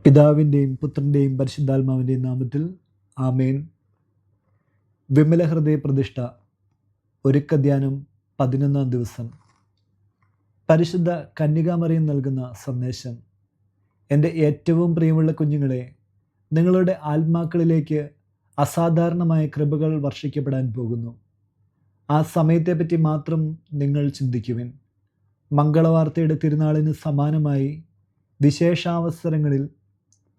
പിതാവിൻ്റെയും പുത്രൻ്റെയും പരിശുദ്ധാത്മാവിൻ്റെയും നാമത്തിൽ ആമേൻ. വിമല ഹൃദയ പ്രതിഷ്ഠ ഒരുക്കധ്യാനം 11-ാം ദിവസം. പരിശുദ്ധ കന്യകാമറിയം നൽകുന്ന സന്ദേശം. എൻ്റെ ഏറ്റവും പ്രിയമുള്ള കുഞ്ഞുങ്ങളെ, നിങ്ങളുടെ ആത്മാക്കളിലേക്ക് അസാധാരണമായ കൃപകൾ വർഷിക്കപ്പെടാൻ പോകുന്നു. ആ സമയത്തെപ്പറ്റി മാത്രം നിങ്ങൾ ചിന്തിക്കുവിൻ. മംഗളവാർത്തയുടെ തിരുനാളിന് സമാനമായി വിശേഷാവസരങ്ങളിൽ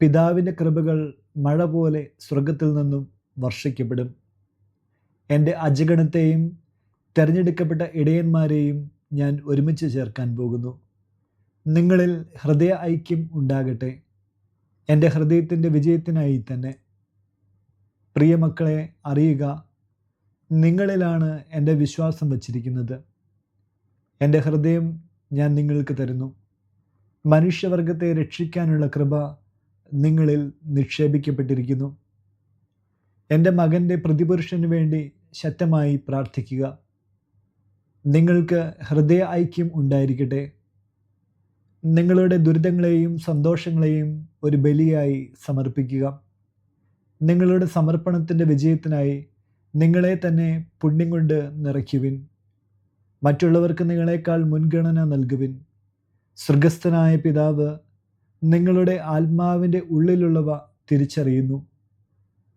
പിതാവിൻ്റെ കൃപകൾ മഴ പോലെ സ്വർഗത്തിൽ നിന്നും വർഷിക്കപ്പെടും. എൻ്റെ അജഗണത്തെയും തിരഞ്ഞെടുക്കപ്പെട്ട ഇടയന്മാരെയും ഞാൻ ഒരുമിച്ച് ചേർക്കാൻ പോകുന്നു. നിങ്ങളിൽ ഹൃദയ ഐക്യം ഉണ്ടാകട്ടെ, എൻ്റെ ഹൃദയത്തിൻ്റെ വിജയത്തിനായി തന്നെ. പ്രിയമക്കളെ, അറിയുക, നിങ്ങളിലാണ് എൻ്റെ വിശ്വാസം വച്ചിരിക്കുന്നത്. എൻ്റെ ഹൃദയം ഞാൻ നിങ്ങൾക്ക് തരുന്നു. മനുഷ്യവർഗത്തെ രക്ഷിക്കാനുള്ള കൃപ നിങ്ങളിൽ നിക്ഷേപിക്കപ്പെട്ടിരിക്കുന്നു. എൻ്റെ മകൻ്റെ പ്രതിപുരുഷന് വേണ്ടി ശക്തമായി പ്രാർത്ഥിക്കുക. നിങ്ങൾക്ക് ഹൃദയ ഐക്യം ഉണ്ടായിരിക്കട്ടെ. നിങ്ങളുടെ ദുരിതങ്ങളെയും സന്തോഷങ്ങളെയും ഒരു ബലിയായി സമർപ്പിക്കുക. നിങ്ങളുടെ സമർപ്പണത്തിൻ്റെ വിജയത്തിനായി നിങ്ങളെ തന്നെ പുണ്യം കൊണ്ട് നിറയ്ക്കുവിൻ. മറ്റുള്ളവർക്ക് നിങ്ങളെക്കാൾ മുൻഗണന നൽകുവിൻ. സ്വർഗസ്ഥനായ പിതാവ് നിങ്ങളുടെ ആത്മാവിൻ്റെ ഉള്ളിലുള്ളവ തിരിച്ചറിയുന്നു.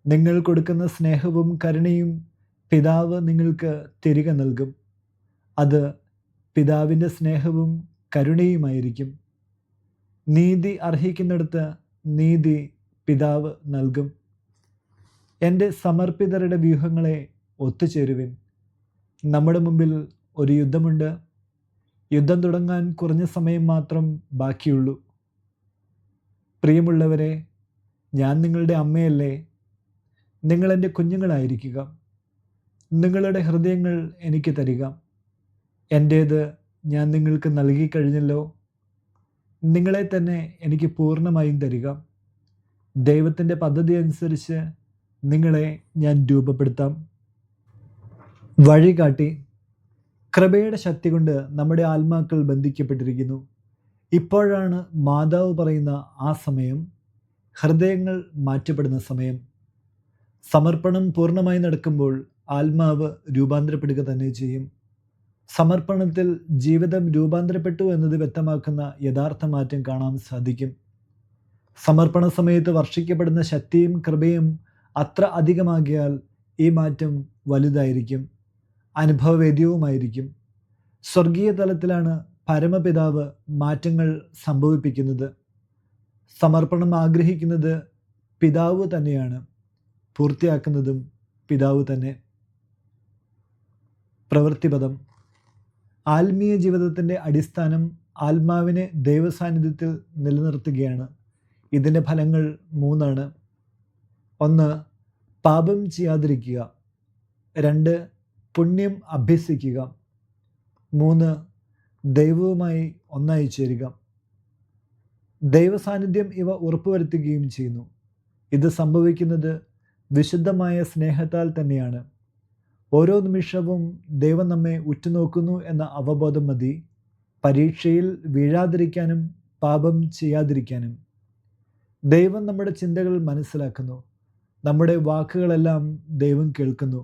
നിങ്ങൾ കൊടുക്കുന്ന സ്നേഹവും കരുണയും പിതാവ് നിങ്ങൾക്ക് തിരികെ നൽകും. അത് പിതാവിൻ്റെ സ്നേഹവും കരുണയുമായിരിക്കും. നീതി അർഹിക്കുന്നിടത്ത് നീതി പിതാവ് നൽകും. എൻ്റെ സമർപ്പിതരുടെ വ്യൂഹങ്ങളെ ഒത്തുചേരുവിൻ. നമ്മുടെ മുമ്പിൽ ഒരു യുദ്ധമുണ്ട്. യുദ്ധം തുടങ്ങാൻ കുറഞ്ഞ സമയം മാത്രം ബാക്കിയുള്ളൂ. പ്രിയമുള്ളവരെ, ഞാൻ നിങ്ങളുടെ അമ്മയല്ലേ? നിങ്ങൾ എൻ്റെ കുഞ്ഞുങ്ങളായിരിക്കുക. നിങ്ങളുടെ ഹൃദയങ്ങൾ എനിക്ക് തരിക. എൻ്റേത് ഞാൻ നിങ്ങൾക്ക് നൽകിക്കഴിഞ്ഞല്ലോ. നിങ്ങളെ തന്നെ എനിക്ക് പൂർണ്ണമായും തരിക. ദൈവത്തിൻ്റെ പദ്ധതി അനുസരിച്ച് നിങ്ങളെ ഞാൻ രൂപപ്പെടുത്താം. വഴികാട്ടി. കൃപയുടെ ശക്തി കൊണ്ട് നമ്മുടെ ആത്മാക്കൾ ബന്ധിക്കപ്പെട്ടിരിക്കുന്നു. ഇപ്പോഴാണ് മാതാവ് പറയുന്ന ആ സമയം, ഹൃദയങ്ങൾ മാറ്റപ്പെടുന്ന സമയം. സമർപ്പണം പൂർണ്ണമായി നടക്കുമ്പോൾ ആത്മാവ് രൂപാന്തരപ്പെടുക തന്നെ ചെയ്യും. സമർപ്പണത്തിൽ ജീവിതം രൂപാന്തരപ്പെട്ടു എന്നത് വ്യക്തമാക്കുന്ന യഥാർത്ഥ മാറ്റം കാണാൻ സാധിക്കും. സമർപ്പണ സമയത്ത് വർഷിക്കപ്പെടുന്ന ശക്തിയും കൃപയും അത്ര അധികമാകിയാൽ ഈ മാറ്റം വലുതായിരിക്കും, അനുഭവവേദ്യവുമായിരിക്കും. സ്വർഗീയ തലത്തിലാണ് പരമപിതാവ് മാറ്റങ്ങൾ സംഭവിപ്പിക്കുന്നത്. സമർപ്പണം ആഗ്രഹിക്കുന്നത് പിതാവ് തന്നെയാണ്, പൂർത്തിയാക്കുന്നതും പിതാവ് തന്നെ. പ്രവൃത്തിപദം. ആത്മീയ ജീവിതത്തിൻ്റെ അടിസ്ഥാനം ആത്മാവിനെ ദൈവസാന്നിധ്യത്തിൽ നിലനിർത്തുകയാണ്. ഇതിൻ്റെ ഫലങ്ങൾ 3 ആണ്. 1. പാപം ചെയ്യാതിരിക്കുക. 2. പുണ്യം അഭ്യസിക്കുക. 3. ദൈവവുമായി ഒന്നായി ചേരുക. ദൈവസാന്നിധ്യം ഇവ ഉറപ്പുവരുത്തുകയും ചെയ്യുന്നു. ഇത് സംഭവിക്കുന്നത് വിശുദ്ധമായ സ്നേഹത്താൽ തന്നെയാണ്. ഓരോ നിമിഷവും ദൈവം നമ്മെ ഉറ്റുനോക്കുന്നു എന്ന അവബോധം മതി പരീക്ഷയിൽ വീഴാതിരിക്കാനും പാപം ചെയ്യാതിരിക്കാനും. ദൈവം നമ്മുടെ ചിന്തകൾ മനസ്സിലാക്കുന്നു. നമ്മുടെ വാക്കുകളെല്ലാം ദൈവം കേൾക്കുന്നു.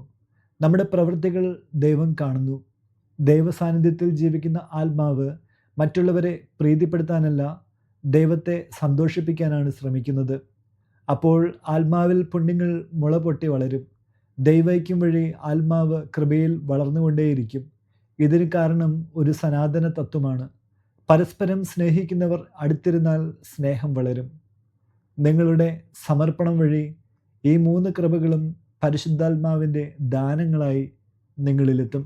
നമ്മുടെ പ്രവൃത്തികൾ ദൈവം കാണുന്നു. ദൈവസാന്നിധ്യത്തിൽ ജീവിക്കുന്ന ആത്മാവ് മറ്റുള്ളവരെ പ്രീതിപ്പെടുത്താനല്ല, ദൈവത്തെ സന്തോഷിപ്പിക്കാനാണ് ശ്രമിക്കുന്നത്. അപ്പോൾ ആത്മാവിൽ പുണ്യങ്ങൾ മുള പൊട്ടി വളരും. ദൈവൈക്യം വഴി ആത്മാവ് കൃപയിൽ വളർന്നുകൊണ്ടേയിരിക്കും. ഇതിന് കാരണം ഒരു സനാതന തത്വമാണ്. പരസ്പരം സ്നേഹിക്കുന്നവർ അടുത്തിരുന്നാൽ സ്നേഹം വളരും. നിങ്ങളുടെ സമർപ്പണം വഴി ഈ 3 കൃപകളും പരിശുദ്ധാത്മാവിൻ്റെ ദാനങ്ങളായി നിങ്ങളിലെത്തും.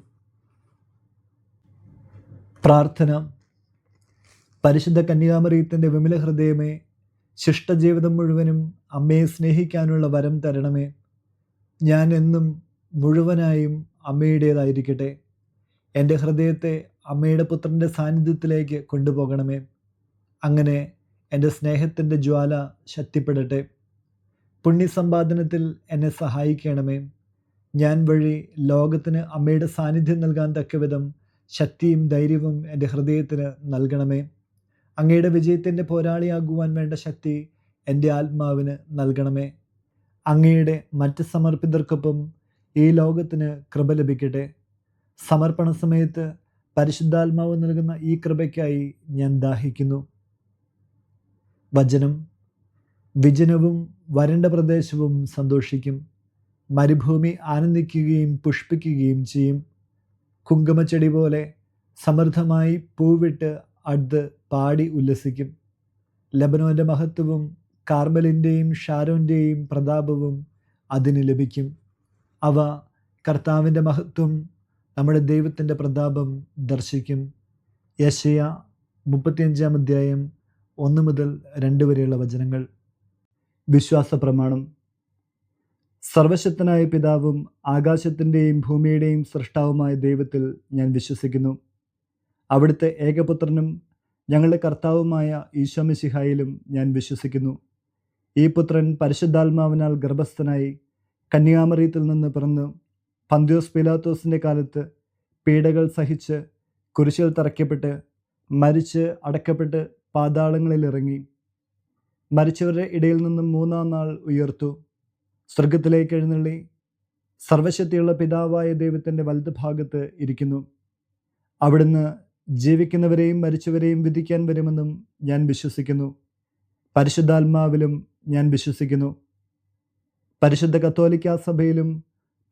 പ്രാർത്ഥന. പരിശുദ്ധ കന്യകാമറിയത്തിൻ്റെ വിമല ഹൃദയമേ, ശിഷ്ടജീവിതം മുഴുവനും അമ്മയെ സ്നേഹിക്കാനുള്ള വരം തരണമേ. ഞാൻ എന്നും മുഴുവനായും അമ്മയുടേതായിരിക്കട്ടെ. എൻ്റെ ഹൃദയത്തെ അമ്മയുടെ പുത്രൻ്റെ സാന്നിധ്യത്തിലേക്ക് കൊണ്ടുപോകണമേ. അങ്ങനെ എൻ്റെ സ്നേഹത്തിൻ്റെ ജ്വാല ശക്തിപ്പെടട്ടെ. പുണ്യസമ്പാദനത്തിൽ എന്നെ സഹായിക്കണമേ. ഞാൻ വഴി ലോകത്തിന് അമ്മയുടെ സാന്നിധ്യം നൽകാൻ തക്കവിധം ശക്തിയും ധൈര്യവും എൻ്റെ ഹൃദയത്തിന് നൽകണമേ. അങ്ങയുടെ വിജയത്തിൻ്റെ പോരാളിയാകുവാൻ വേണ്ട ശക്തി എൻ്റെ ആത്മാവിന് നൽകണമേ. അങ്ങയുടെ മറ്റ് സമർപ്പിതർക്കൊപ്പം ഈ ലോകത്തിന് കൃപ ലഭിക്കട്ടെ. സമർപ്പണ സമയത്ത് പരിശുദ്ധാത്മാവ് നൽകുന്ന ഈ കൃപയ്ക്കായി ഞാൻ ദാഹിക്കുന്നു. വചനം: വിജനവും വരണ്ട പ്രദേശവും സന്തോഷിക്കും, മരുഭൂമി ആനന്ദിക്കുകയും പുഷ്പിക്കുകയും ചെയ്യും. കുങ്കുമച്ചെടി പോലെ സമൃദ്ധമായി പൂവിട്ട് അത് പാടി ഉല്ലസിക്കും. ലബനോന്റെ മഹത്വവും കാർമലിൻ്റെയും ഷാരോൻ്റെയും പ്രതാപവും അതിന് ലഭിക്കും. അവ കർത്താവിൻ്റെ മഹത്വം, നമ്മുടെ ദൈവത്തിൻ്റെ പ്രതാപം ദർശിക്കും. യെശയ്യാ 35 അധ്യായം 1 മുതൽ 2 വരെയുള്ള വചനങ്ങൾ. വിശ്വാസ പ്രമാണം. സർവശക്തനായ പിതാവും ആകാശത്തിൻ്റെയും ഭൂമിയുടെയും സൃഷ്ടാവുമായ ദൈവത്തിൽ ഞാൻ വിശ്വസിക്കുന്നു. അവിടുത്തെ ഏകപുത്രനും ഞങ്ങളുടെ കർത്താവുമായ ഈശോ മിശിഹായിലും ഞാൻ വിശ്വസിക്കുന്നു. ഈ പുത്രൻ പരിശുദ്ധാത്മാവിനാൽ ഗർഭസ്ഥനായി കന്യാമറിയത്തിൽ നിന്ന് പിറന്ന് പന്തിയോസ് പീലാത്തോസിൻ്റെ കാലത്ത് പീഡകൾ സഹിച്ച് കുരിശിൽ തറയ്ക്കപ്പെട്ട് മരിച്ച് അടക്കപ്പെട്ട് പാതാളങ്ങളിൽ ഇറങ്ങി. മരിച്ചവരുടെ ഇടയിൽ നിന്നും 3-ാം നാൾ ഉയർത്തു. സ്വർഗത്തിലേക്ക് എഴുന്നള്ളി സർവശക്തിയുള്ള പിതാവായ ദൈവത്തിൻ്റെ വലതുഭാഗത്ത് ഇരിക്കുന്നു. അവിടുന്ന് ജീവിക്കുന്നവരെയും മരിച്ചവരെയും വിധിക്കാൻ വരുമെന്നും ഞാൻ വിശ്വസിക്കുന്നു. പരിശുദ്ധാത്മാവിലും ഞാൻ വിശ്വസിക്കുന്നു. പരിശുദ്ധ കത്തോലിക്കാ സഭയിലും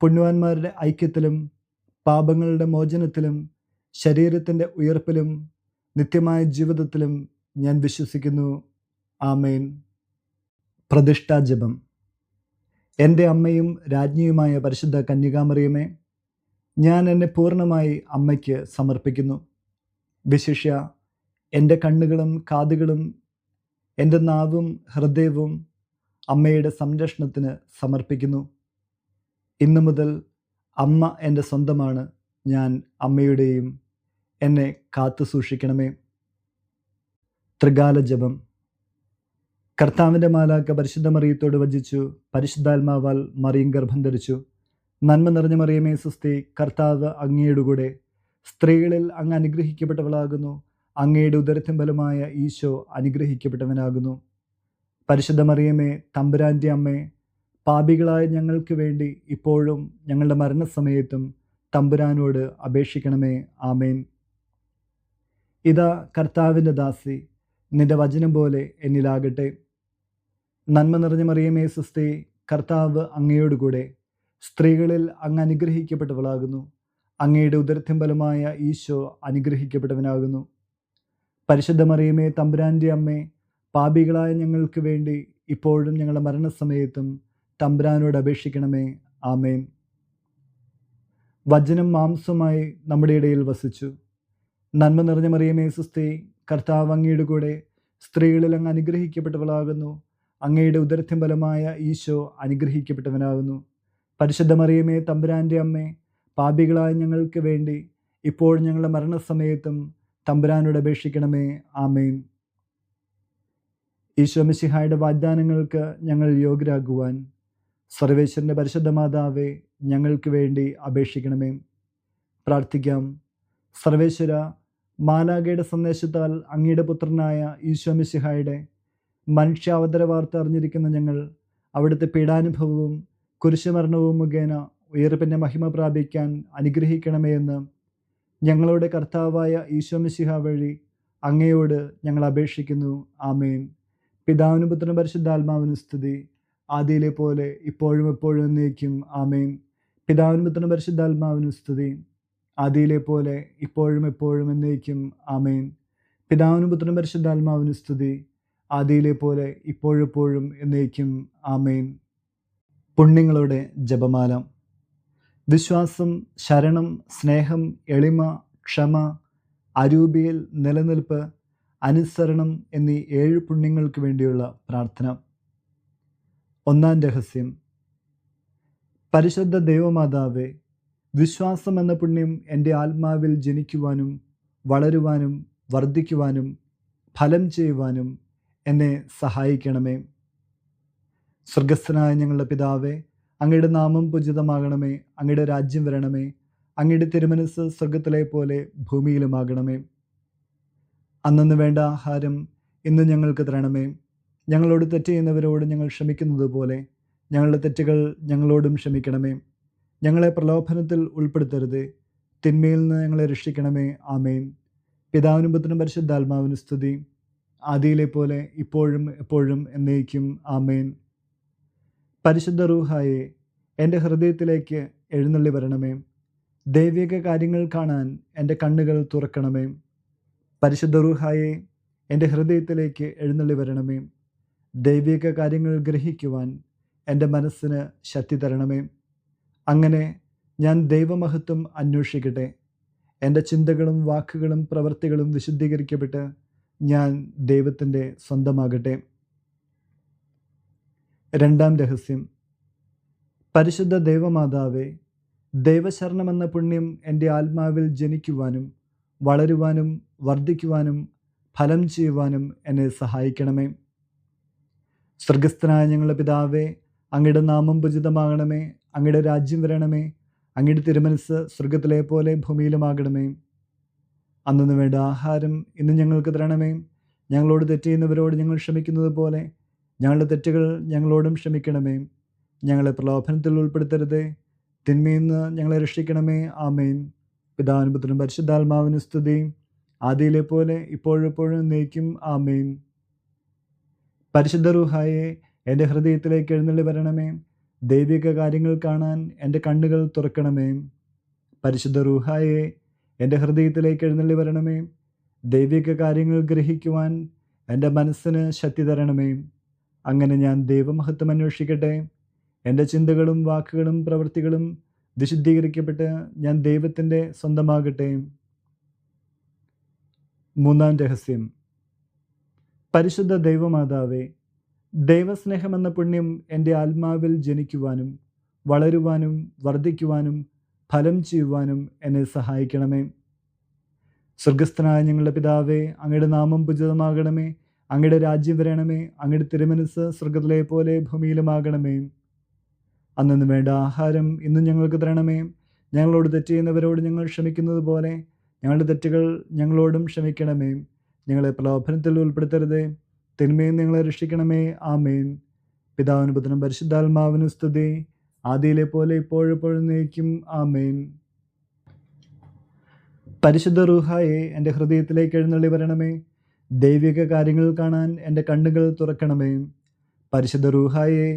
പുണ്യവാന്മാരുടെ ഐക്യത്തിലും പാപങ്ങളുടെ മോചനത്തിലും ശരീരത്തിൻ്റെ ഉയർപ്പിലും നിത്യമായ ജീവിതത്തിലും ഞാൻ വിശ്വസിക്കുന്നു. ആമേൻ. പ്രതിഷ്ഠാജപം. എൻ്റെ അമ്മയും രാജ്ഞിയുമായ പരിശുദ്ധ കന്യകാമറിയമേ, ഞാൻ എന്നെ പൂർണ്ണമായി അമ്മയ്ക്ക് സമർപ്പിക്കുന്നു. വിശിഷ്യ എൻ്റെ കണ്ണുകളും കാതുകളും എൻ്റെ നാവും ഹൃദയവും അമ്മയുടെ സംരക്ഷണത്തിന് സമർപ്പിക്കുന്നു. ഇന്നു മുതൽ അമ്മ എൻ്റെ സ്വന്തമാണ്. ഞാൻ അമ്മയുടെയും. എന്നെ കാത്തു സൂക്ഷിക്കണമേ. ത്രികാല ജപം. കർത്താവിൻ്റെ മാലാഖ പരിശുദ്ധ മറിയത്തോട് വചിച്ചു. പരിശുദ്ധാത്മാവാൽ മറിയം ഗർഭം ധരിച്ചു. നന്മ നിറഞ്ഞ മറിയമേ സുസ്തി, കർത്താവ് അങ്ങയുടെ കൂടെ. സ്ത്രീകളിൽ അങ്ങ് അനുഗ്രഹിക്കപ്പെട്ടവളാകുന്നു. അങ്ങയുടെ ഉദരത്തിൻ ഫലമായ ഈശോ അനുഗ്രഹിക്കപ്പെട്ടവനാകുന്നു. പരിശുദ്ധ മറിയമേ, തമ്പുരാൻ്റെ അമ്മേ, പാപികളായ ഞങ്ങൾക്ക് വേണ്ടി ഇപ്പോഴും ഞങ്ങളുടെ മരണസമയത്തും തമ്പുരാനോട് അപേക്ഷിക്കണമേ. ആമേൻ. ഇതാ കർത്താവിൻ്റെ ദാസി, നിന്റെ വചനം പോലെ എന്നിലാകട്ടെ. നന്മ നിറഞ്ഞ മറിയമേ സുസ്തി, കർത്താവ് അങ്ങയോടുകൂടെ. സ്ത്രീകളിൽ അങ്ങ് അനുഗ്രഹിക്കപ്പെട്ടവളാകുന്നു. അങ്ങയുടെ ഉദരത്തിൻ ഫലമായ ഈശോ അനുഗ്രഹിക്കപ്പെട്ടവനാകുന്നു. പരിശുദ്ധ മറിയമേ, തമ്പുരാൻ്റെ അമ്മേ, പാപികളായ ഞങ്ങൾക്ക് വേണ്ടി ഇപ്പോഴും ഞങ്ങളുടെ മരണസമയത്തും തമ്പുരാനോട് അപേക്ഷിക്കണമേ. ആമേൻ. വചനം മാംസമായി നമ്മുടെ ഇടയിൽ വസിച്ചു. നന്മ നിറഞ്ഞ മറിയമേ സുസ്തി, കർത്താവ് അങ്ങയുടെ കൂടെ. സ്ത്രീകളിൽ അങ്ങ് അനുഗ്രഹിക്കപ്പെട്ടവളാകുന്നു. അങ്ങയുടെ ഉദരത്തിൻ ഫലമായ ഈശോ അനുഗ്രഹിക്കപ്പെട്ടവനാകുന്നു. പരിശുദ്ധ മറിയമേ, തമ്പുരാൻ്റെ അമ്മേ, പാപികളായ ഞങ്ങൾക്ക് വേണ്ടി ഇപ്പോഴും ഞങ്ങളുടെ മരണസമയത്തും തമ്പുരാനോട് അപേക്ഷിക്കണമേ. ആമേൻ. ഈശോ മിശിഹായുടെ വാഗ്ദാനങ്ങൾക്ക് ഞങ്ങൾ യോഗ്യരാകുവാൻ സർവേശ്വരൻ്റെ പരിശുദ്ധ മാതാവേ, ഞങ്ങൾക്ക് വേണ്ടി അപേക്ഷിക്കണമേ. പ്രാർത്ഥിക്കാം. സർവേശ്വര, മാലാഖയുടെ സന്ദേശത്താൽ അങ്ങയുടെ പുത്രനായ ഈശോ മിശിഹായുടെ മനുഷ്യാവതാര വാർത്ത അറിഞ്ഞിരിക്കുന്ന ഞങ്ങൾ അവിടുത്തെ പീഡാനുഭവവും കുരിശുമരണവും മുഖേന ഉയർപ്പിൻ്റെ മഹിമ പ്രാപിക്കാൻ അനുഗ്രഹിക്കണമേ എന്ന് ഞങ്ങളുടെ കർത്താവായ ഈശോ മിശിഹ വഴി അങ്ങയോട് ഞങ്ങൾ അപേക്ഷിക്കുന്നു. ആമേൻ. പിതാവിനും പുത്രനും പരിശുദ്ധാത്മാവിനും സ്തുതി, ആദിയിലെ പോലെ ഇപ്പോഴും എപ്പോഴും എന്നേക്കും. ആമേൻ. പിതാവിനും പുത്രനും പരിശുദ്ധാത്മാവിനും സ്തുതി, ആദിയിലെ പോലെ ഇപ്പോഴും എപ്പോഴും എന്നേക്കും. ആമേൻ. പിതാവിനും പുത്രനും പരിശുദ്ധാത്മാവിനും സ്തുതി, ആദിയിലെ പോലെ ഇപ്പോഴെപ്പോഴും എന്നേക്കും. ആമേൻ. പുണ്യങ്ങളുടെ ജപമാല. വിശ്വാസം, ശരണം, സ്നേഹം, എളിമ, ക്ഷമ, അരൂപിയിൽ, നിലനിൽപ്പ്, അനുസരണം എന്നീ 7 പുണ്യങ്ങൾക്ക് വേണ്ടിയുള്ള പ്രാർത്ഥന. 1-ാം രഹസ്യം. പരിശുദ്ധ ദൈവമാതാവേ, വിശ്വാസം എന്ന പുണ്യം എൻ്റെ ആത്മാവിൽ ജനിക്കുവാനും വളരുവാനും വർദ്ധിക്കുവാനും ഫലം ചെയ്യുവാനും എന്നെ സഹായിക്കണമേ. സ്വർഗസ്ഥനായ ഞങ്ങളുടെ പിതാവേ, അങ്ങയുടെ നാമം പൂജിതമാകണമേ. അങ്ങയുടെ രാജ്യം വരണമേ. അങ്ങയുടെ തിരുമനസ്സ് സ്വർഗത്തിലെ പോലെ ഭൂമിയിലുമാകണമേ. അന്നന്ന് വേണ്ട ആഹാരം ഇന്ന് ഞങ്ങൾക്ക് തരണമേ. ഞങ്ങളോട് തെറ്റ് ചെയ്യുന്നവരോട് ഞങ്ങൾ ക്ഷമിക്കുന്നത് പോലെ ഞങ്ങളുടെ തെറ്റുകൾ ഞങ്ങളോടും ക്ഷമിക്കണമേ. ഞങ്ങളെ പ്രലോഭനത്തിൽ ഉൾപ്പെടുത്തരുതേ, തിന്മയിൽ നിന്ന് ഞങ്ങളെ രക്ഷിക്കണമേ. ആമേൻ. പിതാവിനും പുത്രനും പരിശുദ്ധാത്മാവിനും സ്തുതി, ആദിയിലെ പോലെ ഇപ്പോഴും എപ്പോഴും എന്നേക്കും. ആമേൻ. പരിശുദ്ധ റൂഹായെ, എൻ്റെ ഹൃദയത്തിലേക്ക് എഴുന്നള്ളി വരണമേ. ദൈവിക കാര്യങ്ങൾ കാണാൻ എൻ്റെ കണ്ണുകൾ തുറക്കണമേ. പരിശുദ്ധ റൂഹായെ, എൻ്റെ ഹൃദയത്തിലേക്ക് എഴുന്നള്ളി വരണമേ. ദൈവിക കാര്യങ്ങൾ ഗ്രഹിക്കുവാൻ എൻ്റെ മനസ്സിന് ശക്തി തരണമേ. അങ്ങനെ ഞാൻ ദൈവമഹത്വം അന്വേഷിക്കട്ടെ. എൻ്റെ ചിന്തകളും വാക്കുകളും പ്രവൃത്തികളും വിശുദ്ധീകരിക്കപ്പെട്ട് ഞാൻ ദൈവത്തിൻ്റെ സ്വന്തമാകട്ടെ. രണ്ടാം രഹസ്യം. പരിശുദ്ധ ദൈവമാതാവേ, ദൈവശരണമെന്ന പുണ്യം എൻ്റെ ആത്മാവിൽ ജനിക്കുവാനും വളരുവാനും വർദ്ധിക്കുവാനും ഫലം ചെയ്യുവാനും എന്നെ സഹായിക്കണമേ. സ്വർഗസ്ഥനായ ഞങ്ങളുടെ പിതാവേ, അങ്ങയുടെ നാമം പൂജിതമാകണമേ. അങ്ങയുടെ രാജ്യം വരണമേ. അങ്ങയുടെ തിരുമനസ്സ് സ്വർഗത്തിലെ പോലെ ഭൂമിയിലുമാകണമേ. അന്നു വേണ്ട ആഹാരം ഇന്ന് ഞങ്ങൾക്ക് തരണമേ. ഞങ്ങളോട് തെറ്റ് ചെയ്യുന്നവരോട് ഞങ്ങൾ ക്ഷമിക്കുന്നത് പോലെ ഞങ്ങളുടെ തെറ്റുകൾ ഞങ്ങളോടും ക്ഷമിക്കണമേ. ഞങ്ങളെ പ്രലോഭനത്തിൽ ഉൾപ്പെടുത്തരുതേ, തിന്മയിൽ നിന്ന് ഞങ്ങളെ രക്ഷിക്കണമേ. ആമേൻ. പിതാവിനും പുത്രനും പരിശുദ്ധാത്മാവിനും സ്തുതി, ആദിയിലെ പോലെ ഇപ്പോഴെപ്പോഴും എന്നേക്കും. ആമേൻ. പരിശുദ്ധ റൂഹായെ, എൻ്റെ ഹൃദയത്തിലേക്ക് എഴുന്നള്ളി വരണമേ. ദൈവിക കാര്യങ്ങൾ കാണാൻ എൻ്റെ കണ്ണുകൾ തുറക്കണമേ. പരിശുദ്ധ റൂഹായെ, എൻ്റെ ഹൃദയത്തിലേക്ക് എഴുന്നള്ളി വരണമേ. ദൈവിക കാര്യങ്ങൾ ഗ്രഹിക്കുവാൻ എൻ്റെ മനസ്സിന് ശക്തി തരണമേ. അങ്ങനെ ഞാൻ ദൈവമഹത്വം അന്വേഷിക്കട്ടെ. എൻ്റെ ചിന്തകളും വാക്കുകളും പ്രവൃത്തികളും വിശുദ്ധീകരിക്കപ്പെട്ട് ഞാൻ ദൈവത്തിൻ്റെ സ്വന്തമാകട്ടെ. മൂന്നാം രഹസ്യം. പരിശുദ്ധ ദൈവമാതാവേ, ദൈവസ്നേഹമെന്ന പുണ്യം എൻ്റെ ആത്മാവിൽ ജനിക്കുവാനും വളരുവാനും വർദ്ധിക്കുവാനും ഫലം ചെയ്യുവാനും എന്നെ സഹായിക്കണമേ. സ്വർഗസ്ഥനായ ഞങ്ങളുടെ പിതാവേ, അങ്ങയുടെ നാമം പൂജിതമാകണമേ. അങ്ങയുടെ രാജ്യം വരണമേ. അങ്ങയുടെ തിരുമനസ്സ് സ്വർഗത്തിലെ പോലെ ഭൂമിയിലുമാകണമേ. അന്നു വേണ്ട ആഹാരം ഇന്നും ഞങ്ങൾക്ക് തരണമേ. ഞങ്ങളോട് തെറ്റ് ചെയ്യുന്നവരോട് ഞങ്ങൾ ക്ഷമിക്കുന്നത് പോലെ ഞങ്ങളുടെ തെറ്റുകൾ ഞങ്ങളോടും ക്ഷമിക്കണമേ. ഞങ്ങളെ പ്രലോഭനത്തിൽ ഉൾപ്പെടുത്തരുതേ, തിന്മയിൽ ഞങ്ങളെ രക്ഷിക്കണമേ. ആമേൻ. പിതാവിനും പുത്രനും പരിശുദ്ധാത്മാവിനും സ്തുതി, ആദിയിലെ പോലെ ഇപ്പോഴെപ്പോഴും എന്നേക്കും. ആമേൻ. പരിശുദ്ധ റൂഹായെ, എൻ്റെ ഹൃദയത്തിലേക്ക് എഴുന്നള്ളി വരണമേ. ദൈവിക കാര്യങ്ങൾ കാണാൻ എൻ്റെ കണ്ണുകൾ തുറക്കണമേ. പരിശുദ്ധ റൂഹായെ,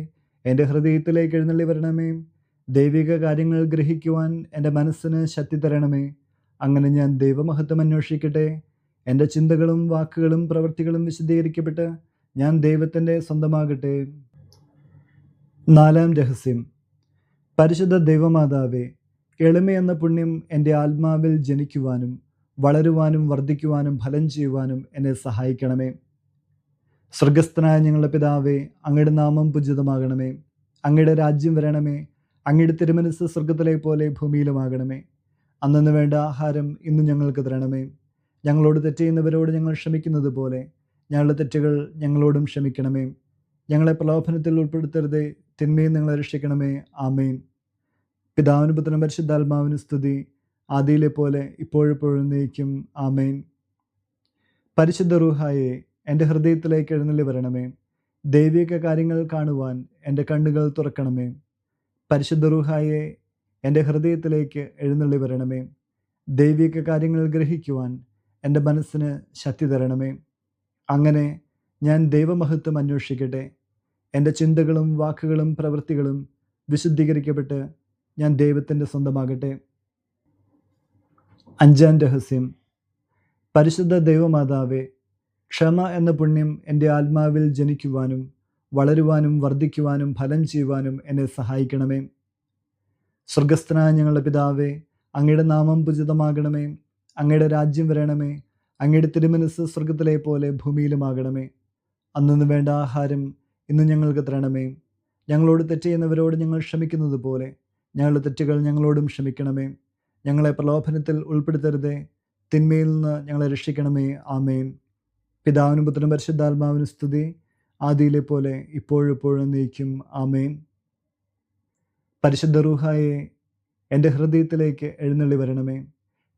എൻ്റെ ഹൃദയത്തിലേക്ക് എഴുന്നള്ളി വരണമേ. ദൈവിക കാര്യങ്ങൾ ഗ്രഹിക്കുവാൻ എൻ്റെ മനസ്സിന് ശക്തി തരണമേ. അങ്ങനെ ഞാൻ ദൈവമഹത്വം അന്വേഷിക്കട്ടെ. എൻ്റെ ചിന്തകളും വാക്കുകളും പ്രവൃത്തികളും വിശുദ്ധീകരിക്കപ്പെട്ട് ഞാൻ ദൈവത്തിൻ്റെ സ്വന്തമാകട്ടെ. നാലാം രഹസ്യം. പരിശുദ്ധ ദൈവമാതാവേ, എളിമയെന്ന പുണ്യം എൻ്റെ ആത്മാവിൽ ജനിക്കുവാനും വളരുവാനും വർദ്ധിക്കുവാനും ഫലം ചെയ്യുവാനും എന്നെ സഹായിക്കണമേ. സ്വർഗസ്ഥനായ ഞങ്ങളുടെ പിതാവേ, അങ്ങയുടെ നാമം പൂജിതമാകണമേ. അങ്ങയുടെ രാജ്യം വരണമേ. അങ്ങയുടെ തിരുമനസ്സ് സ്വർഗത്തിലെ പോലെ ഭൂമിയിലുമാകണമേ. അന്നു വേണ്ട ആഹാരം ഇന്ന് ഞങ്ങൾക്ക് തരണമേ. ഞങ്ങളോട് തെറ്റ് ചെയ്യുന്നവരോട് ഞങ്ങൾ ക്ഷമിക്കുന്നത് പോലെ ഞങ്ങളുടെ തെറ്റുകൾ ഞങ്ങളോടും ക്ഷമിക്കണമേ. ഞങ്ങളെ പ്രലോഭനത്തിൽ ഉൾപ്പെടുത്തരുതേ, തിന്മയിൽ ഞങ്ങളെ രക്ഷിക്കണമേ. ആമേൻ. പിതാവിനും പുത്രനും പരിശുദ്ധാത്മാവിനും സ്തുതി, ആദിയിലെ പോലെ ഇപ്പോഴെപ്പോഴും എന്നേക്കും. ആമേൻ. പരിശുദ്ധ റൂഹായെ, എൻ്റെ ഹൃദയത്തിലേക്ക് എഴുന്നള്ളി വരണമേ. ദൈവിക കാര്യങ്ങൾ കാണുവാൻ എൻ്റെ കണ്ണുകൾ തുറക്കണമേ. പരിശുദ്ധ റൂഹായെ, എൻ്റെ ഹൃദയത്തിലേക്ക് എഴുന്നള്ളി വരണമേ. ദൈവിക കാര്യങ്ങൾ ഗ്രഹിക്കുവാൻ എൻ്റെ മനസ്സിന് ശക്തി തരണമേ. അങ്ങനെ ഞാൻ ദൈവമഹത്വം അന്വേഷിക്കട്ടെ. എൻ്റെ ചിന്തകളും വാക്കുകളും പ്രവൃത്തികളും വിശുദ്ധീകരിക്കപ്പെട്ട് ഞാൻ ദൈവത്തിൻ്റെ സ്വന്തമാകട്ടെ. അഞ്ചാം രഹസ്യം. പരിശുദ്ധ ദൈവമാതാവേ, ക്ഷമ എന്ന പുണ്യം എൻ്റെ ആത്മാവിൽ ജനിക്കുവാനും വളരുവാനും വർദ്ധിക്കുവാനും ഫലം ചെയ്യുവാനും എന്നെ സഹായിക്കണമേ. സ്വർഗസ്ഥനായ ഞങ്ങളുടെ പിതാവേ, അങ്ങയുടെ നാമം പൂജിതമാകണമേ. അങ്ങയുടെ രാജ്യം വരണമേ. അങ്ങയുടെ തിരുമനസ്സ് സ്വർഗത്തിലെ പോലെ ഭൂമിയിലുമാകണമേ. അന്നു വേണ്ട ആഹാരം ഇന്ന് ഞങ്ങൾക്ക് തരണമേ. ഞങ്ങളോട് തെറ്റ് ചെയ്യുന്നവരോട് ഞങ്ങൾ ക്ഷമിക്കുന്നത് പോലെ ഞങ്ങളുടെ തെറ്റുകൾ ഞങ്ങളോടും ക്ഷമിക്കണമേ. ഞങ്ങളെ പ്രലോഭനത്തിൽ ഉൾപ്പെടുത്തരുതേ, തിന്മയിൽ നിന്ന് ഞങ്ങളെ രക്ഷിക്കണമേ. ആമേൻ. പിതാവിനും പുത്രനും പരിശുദ്ധാത്മാവിനും സ്തുതി, ആദിയിലെ പോലെ ഇപ്പോഴെപ്പോഴും എന്നേക്കും. ആമേൻ. പരിശുദ്ധ റൂഹായെ, എൻ്റെ ഹൃദയത്തിലേക്ക് എഴുന്നള്ളി വരണമേ.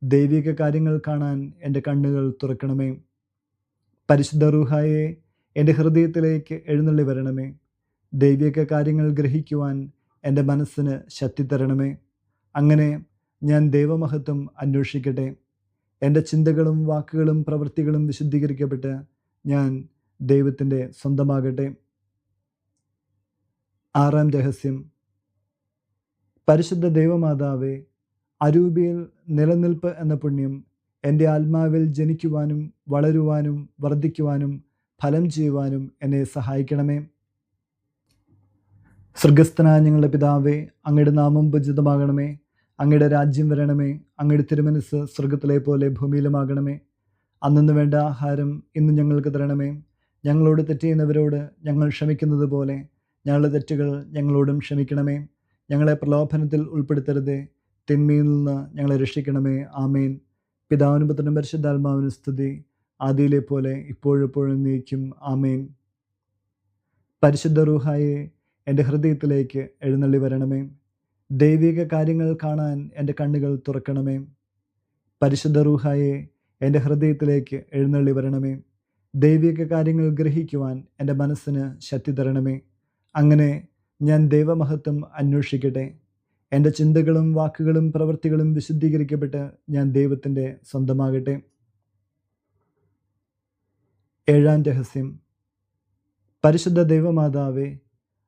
ദൈവിക കാര്യങ്ങൾ കാണാൻ എൻ്റെ കണ്ണുകൾ തുറക്കണമേ. പരിശുദ്ധ റൂഹായെ, എൻ്റെ ഹൃദയത്തിലേക്ക് എഴുന്നള്ളി വരണമേ. ദൈവിക കാര്യങ്ങൾ ഗ്രഹിക്കുവാൻ എൻ്റെ മനസ്സിന് ശക്തി തരണമേ. അങ്ങനെ ഞാൻ ദൈവമഹത്വം അന്വേഷിക്കട്ടെ. എൻ്റെ ചിന്തകളും വാക്കുകളും പ്രവൃത്തികളും വിശുദ്ധീകരിക്കപ്പെട്ട് ഞാൻ ദൈവത്തിൻ്റെ സ്വന്തമാകട്ടെ. ആറാം രഹസ്യം. പരിശുദ്ധ ദൈവമാതാവേ, അരൂപിയിൽ നിലനിൽപ്പ് എന്ന പുണ്യം എൻ്റെ ആത്മാവിൽ ജനിക്കുവാനും വളരുവാനും വർദ്ധിക്കുവാനും ഫലം ചെയ്യുവാനും എന്നെ സഹായിക്കണമേ. സ്വർഗസ്ഥനായ ഞങ്ങളുടെ പിതാവേ, അങ്ങയുടെ നാമം പൂജിതമാകണമേ. അങ്ങയുടെ രാജ്യം വരണമേ. അങ്ങയുടെ തിരുമനസ്സ് സ്വർഗത്തിലെ പോലെ ഭൂമിയിലുമാകണമേ. അന്നു വേണ്ട ആഹാരം ഇന്ന് ഞങ്ങൾക്ക് തരണമേ. ഞങ്ങളോട് തെറ്റ് ചെയ്യുന്നവരോട് ഞങ്ങൾ ക്ഷമിക്കുന്നത് പോലെ ഞങ്ങളുടെ തെറ്റുകൾ ഞങ്ങളോടും ക്ഷമിക്കണമേ. ഞങ്ങളെ പ്രലോഭനത്തിൽ ഉൾപ്പെടുത്തരുതേ, തിന്മയിൽ നിന്ന് ഞങ്ങളെ രക്ഷിക്കണമേ. ആമേൻ. പിതാവിനും പുത്രനും പരിശുദ്ധാത്മാവിനും സ്തുതി, ആദിയിലെ പോലെ ഇപ്പോഴെപ്പോഴും നീക്കും. ആമേൻ. പരിശുദ്ധ റൂഹായെ, എൻ്റെ ഹൃദയത്തിലേക്ക് എഴുന്നള്ളി വരണമേ. ദൈവിക കാര്യങ്ങൾ കാണാൻ എൻ്റെ കണ്ണുകൾ തുറക്കണമേ. പരിശുദ്ധ റൂഹായെ, എൻ്റെ ഹൃദയത്തിലേക്ക് എഴുന്നള്ളി വരണമേ. ദൈവിക കാര്യങ്ങൾ ഗ്രഹിക്കുവാൻ എൻ്റെ മനസ്സിന് ശക്തി തരണമേ. അങ്ങനെ ഞാൻ ദൈവമഹത്വം അന്വേഷിക്കട്ടെ. എൻ്റെ ചിന്തകളും വാക്കുകളും പ്രവൃത്തികളും വിശുദ്ധീകരിക്കപ്പെട്ട് ഞാൻ ദൈവത്തിൻ്റെ സ്വന്തമാകട്ടെ. ഏഴാം രഹസ്യം. പരിശുദ്ധ ദൈവമാതാവേ,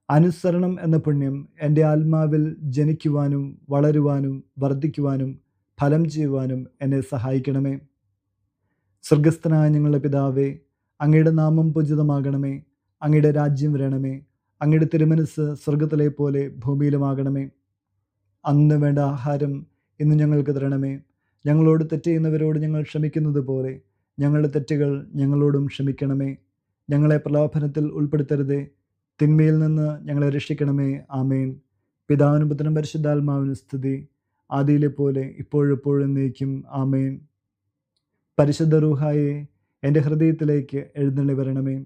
അനുസരണം എന്ന പുണ്യം എൻ്റെ ആത്മാവിൽ ജനിക്കുവാനും വളരുവാനും വർദ്ധിക്കുവാനും ഫലം ചെയ്യുവാനും എന്നെ സഹായിക്കണമേ. സ്വർഗസ്ഥനായ ഞങ്ങളുടെ പിതാവേ, അങ്ങയുടെ നാമം പൂജിതമാകണമേ. അങ്ങയുടെ രാജ്യം വരണമേ. അങ്ങയുടെ തിരുമനസ്സ് സ്വർഗത്തിലെ പോലെ ഭൂമിയിലുമാകണമേ. അന്ന് വേണ്ട ആഹാരം ഇന്ന് ഞങ്ങൾക്ക് തരണമേ. ഞങ്ങളോട് തെറ്റ് ചെയ്യുന്നവരോട് ഞങ്ങൾ ക്ഷമിക്കുന്നത് പോലെ ഞങ്ങളുടെ തെറ്റുകൾ ഞങ്ങളോടും ക്ഷമിക്കണമേ. ഞങ്ങളെ പ്രലോഭനത്തിൽ ഉൾപ്പെടുത്തരുതേ, തിന്മയിൽ നിന്ന് ഞങ്ങളെ രക്ഷിക്കണമേ. ആമേൻ. പിതാവിനും പുത്രനും പരിശുദ്ധാത്മാവിനും സ്തുതി, ആദിയിലെ പോലെ ഇപ്പോഴെപ്പോഴും നീക്കും. ആമേൻ. പരിശുദ്ധ റൂഹായെ, എൻ്റെ ഹൃദയത്തിലേക്ക് എഴുന്നള്ളി വരണമേ.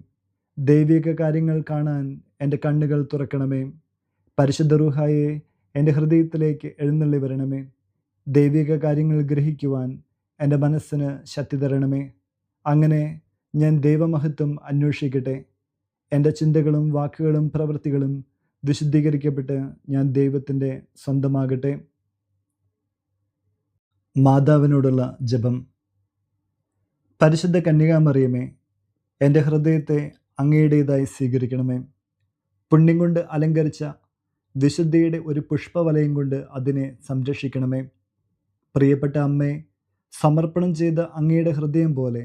ദൈവിക കാര്യങ്ങൾ കാണാൻ എൻ്റെ കണ്ണുകൾ തുറക്കണമേ. പരിശുദ്ധ റൂഹായെ, എൻ്റെ ഹൃദയത്തിലേക്ക് എഴുന്നള്ളി വരണമേ. ദൈവിക കാര്യങ്ങൾ ഗ്രഹിക്കുവാൻ എൻ്റെ മനസ്സിന് ശക്തി തരണമേ. അങ്ങനെ ഞാൻ ദൈവമഹത്വം അന്വേഷിക്കട്ടെ. എൻ്റെ ചിന്തകളും വാക്കുകളും പ്രവൃത്തികളും വിശുദ്ധീകരിക്കപ്പെട്ട് ഞാൻ ദൈവത്തിൻ്റെ സ്വന്തമാകട്ടെ. മാതാവിനോടുള്ള ജപം. പരിശുദ്ധ കന്യകാമറിയമേ, എൻ്റെ ഹൃദയത്തെ അങ്ങയുടേതായി സ്വീകരിക്കണമേ. പുണ്യം കൊണ്ട് അലങ്കരിച്ച വിശുദ്ധിയുടെ ഒരു പുഷ്പവലയം കൊണ്ട് അതിനെ സംരക്ഷിക്കണമേ. പ്രിയപ്പെട്ട അമ്മേ, സമർപ്പണം ചെയ്ത അങ്ങയുടെ ഹൃദയം പോലെ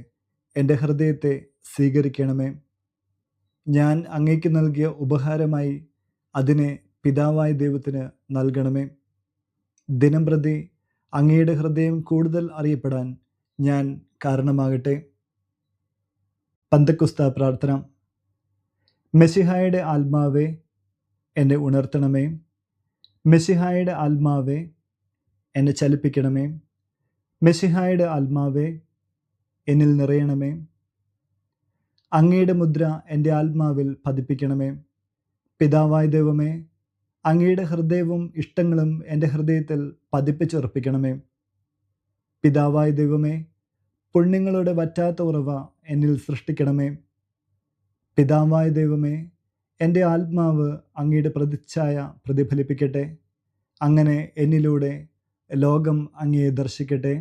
എൻ്റെ ഹൃദയത്തെ സ്വീകരിക്കണമേ. ഞാൻ അങ്ങയ്ക്ക് നൽകിയ ഉപഹാരമായി അതിനെ പിതാവായ ദൈവത്തിന് നൽകണമേ. ദിനംപ്രതി അങ്ങയുടെ ഹൃദയം കൂടുതൽ അറിയപ്പെടാൻ ഞാൻ കാരണമാകട്ടെ. പന്തക്കുസ്ത പ്രാർത്ഥന. മെസ്സിഹായുടെ ആത്മാവേ, എന്നെ ഉണർത്തണമേ. മെസ്സിഹായുടെ ആത്മാവേ, എന്നെ ചലിപ്പിക്കണമേ. മെസ്സിഹായുടെ ആത്മാവേ, എന്നിൽ നിറയണമേ. അങ്ങയുടെ മുദ്ര എൻ്റെ ആത്മാവിൽ പതിപ്പിക്കണമേ. പിതാവായ ദൈവമേ, അങ്ങയുടെ ഹൃദയവും ഇഷ്ടങ്ങളും എൻ്റെ ഹൃദയത്തിൽ പതിപ്പിച്ചുറപ്പിക്കണമേ. പിതാവായ ദൈവമേ, പുണ്യങ്ങളുടെ വറ്റാത്ത ഉറവ എന്നിൽ സൃഷ്ടിക്കണമേ. പിതാവായ ദൈവമേ, എൻ്റെ ആത്മാവ് അങ്ങയുടെ പ്രതിച്ഛായ പ്രതിഫലിപ്പിക്കട്ടെ. അങ്ങനെ എന്നിലൂടെ ലോകം അങ്ങയെ ദർശിക്കട്ടെ.